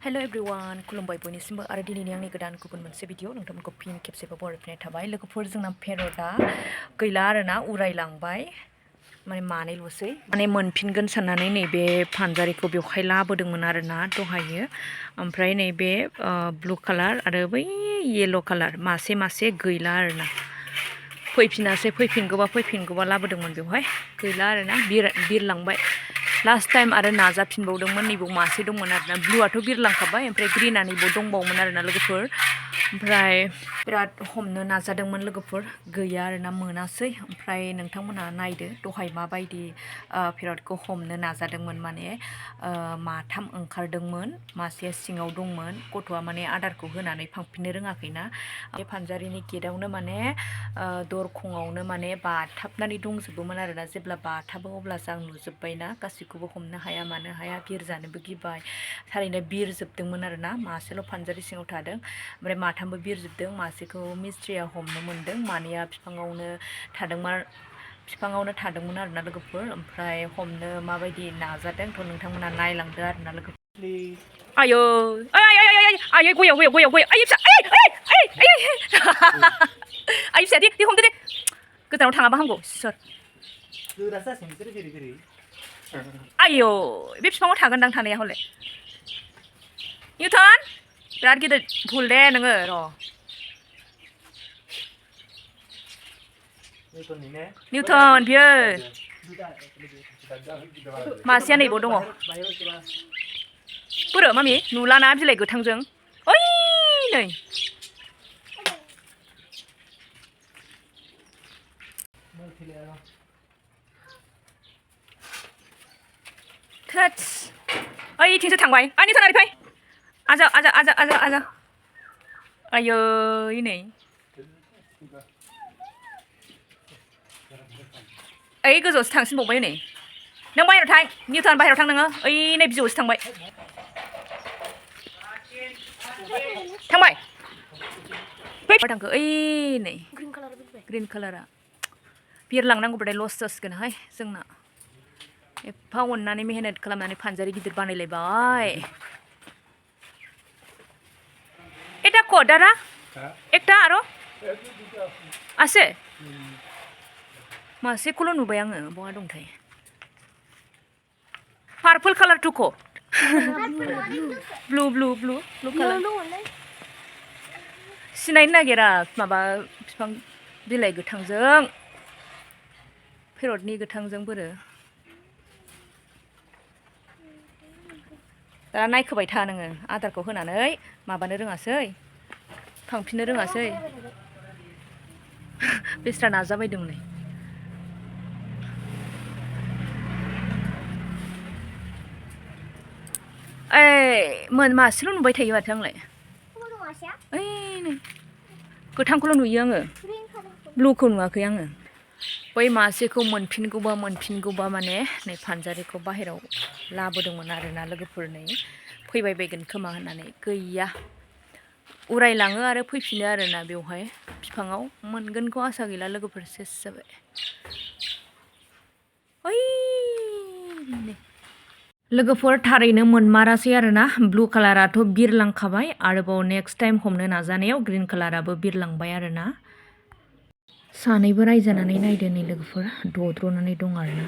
hello everyone खुलुमबाय बयनिसिमबो आरो दिनैनि आंनि गोदान गुबुन मोनसे भिडिअ नोंथांमोनखौ फिन खेबसेबो बरायफिननाय थाबाय लोगोफोर जोंना पेरटआ गैला आरोना उरायलांबाय माने मानैल'सै माने मोनफिनगोन साननानै नैबे फानजारिखौ बेवहाय लाबोदोंमोन आरोना दहायो ओमफ्राय नैबे ब्लु कालार आरो बै येलो कालार मासे मासे गैला आरोना फैफिनगौबा लाबोदोंमोन बेवहाय गैला आरोना बिरलांबाय लास्ट टाइम आरो नाजाफिनबावदोंमोन नैबाव मासे दंमोन आरोना ब्लुआथ' बिरलांखाबाय ओमफ्राय ग्रीनआ नैबाव दंबावोमोन आरोना लोगोफोर ओमफ्राय बिराद हमनो नाजादोंमोन लोगोफोर गैया आरोना मोनासै ओमफ्राय नोंथांमोना नायदो दहाय माबायदि पेरटखौ हमनो नाजादोंमोन माने माथाम ओंखारदोंमोन मासेया सिङाव दंमोन गथ'आ माने आदारखौ होनानै फांफिननो रोङाखैना बे फानजारिनि गेटआवनो माने दरखङावनो माने बाथाबनानै दंजोबोमोन आरोना जेब्ला बाथाबो अब्लासो आं नुजोब्बायना गासैखौबो हमनो हाया मानो हाया बिरजानोबो गिबाय थारैनो बिरजोबदोंमोन आरोना मासेल' फानजारि सिङाव थादों ओमफ्राय माथामबो बिरजोबदों मासेखौ मिस्ट्रिया हमनो मोनदों मानैया बिफाङावनो थादोंमोन आरोना लोगोफोर ओमफ्राय हमनो माबायदि नाजादों थ' नोंथांमोना नायलांदो आरोना लोगोफोर आयो आयै गयाव आयै फिसा आयै फिसा दे हमदो दे गोजानाव थाङाबा हामगौ सोर आयौ बे बिफाङाव थागोनदां थानाया हले निउटन बिराद गिदिर भुल दे नोङो र' निउटन बियो मासेया नैबाव दङ बोरो मामि नुलाना बिलाइ गोथांजों ओइ नै थोट्स ओइथिंसो थांबाय निउटन ओरै फै आजा आयै नै ओइ गोजौआवसो थांसिनबावबाय नै नों बाहेरायाव थां निउटन बाहेरायाव थां नोङो ओइ नै बिजौआवसो थांबाय थांखो ओइ नै ग्रिन कालारा बिरलांनांगौबाथाय लस जासिगोनहाय जोंना एफा अननानै मेहनत खालामनानै फानजारि गिदिर बानायलायबाय এটা কো দাদা একটা আরো আছে मासेखौल' नुबाय आङो बहा दंथाय पार्पल कालार टुको ब्लु कालार सिनायनो नागिरा माबा बिफां बिलाइ गोथांजों पेरटनि गोथांजों बोरो दा नायखोबाय था नोङो आदारखौ होनानै माबानो रोङासै फांफिननो रोङासै बेस्रा नाजाबायदोंमोन मासेल' नुबाय थायो माथो आंलाय ओइ नै गोथांखौल' नुयो आङो ब्लुखौ नुवाखै आङो बै मासेखौ मोनफिनगौबा माने नै फानजारिखौ बाहेराव लाबोदोंमोन आरोना लोगोफोरनै फैबाय बायगोन खोमा होननानै गैया उरायलाङो आरो फैफिनो आरोना बेवहाय बिफाङाव मोनगोनखौ आसा गैला लोगोफोर सेस जाबाय ओइ लोगोफोर थारैनो मोनमारासै आरोना ब्लु कालाराथ' बिरलांखाबाय आरोबाव नेक्स्ट टाइम हमनो नाजानायाव ग्रिन कालाराबो बिरलांबाय आरोना सानैबो रायजानानै नायदो नै लोगोफोर दद्र'नानै दं आरोना